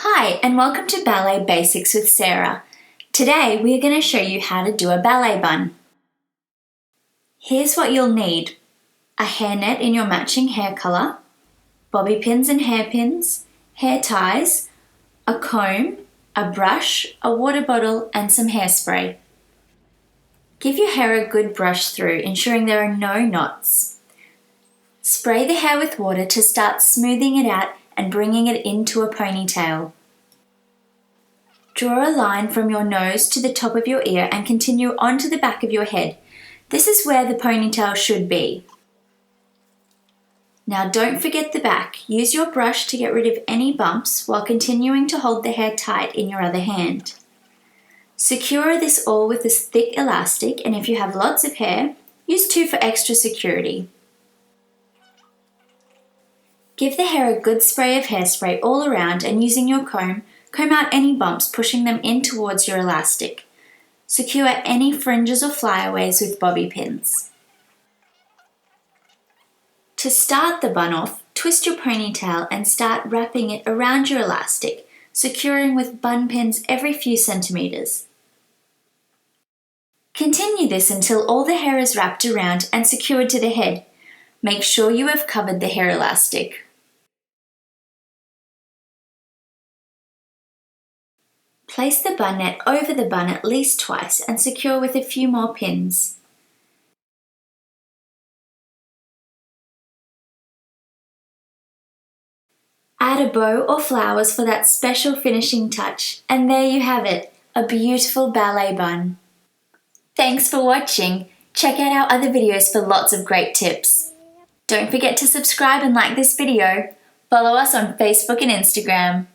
Hi, and welcome to Ballet Basics with Sarah. Today we are going to show you how to do a ballet bun. Here's what you'll need: a hairnet in your matching hair colour, bobby pins and hairpins, hair ties, a comb, a brush, a water bottle and some hairspray. Give your hair a good brush through, ensuring there are no knots. Spray the hair with water to start smoothing it out and bringing it into a ponytail. Draw a line from your nose to the top of your ear and continue onto the back of your head. This is where the ponytail should be. Now don't forget the back. Use your brush to get rid of any bumps while continuing to hold the hair tight in your other hand. Secure this all with this thick elastic, and if you have lots of hair, use 2 for extra security. Give the hair a good spray of hairspray all around, and using your comb out any bumps, pushing them in towards your elastic. Secure any fringes or flyaways with bobby pins. To start the bun off, twist your ponytail and start wrapping it around your elastic, securing with bun pins every few centimeters. Continue this until all the hair is wrapped around and secured to the head. Make sure you have covered the hair elastic. Place the bun net over the bun at least twice and secure with a few more pins. Add a bow or flowers for that special finishing touch, and there you have it, a beautiful ballet bun. Thanks for watching. Check out our other videos for lots of great tips. Don't forget to subscribe and like this video. Follow us on Facebook and Instagram.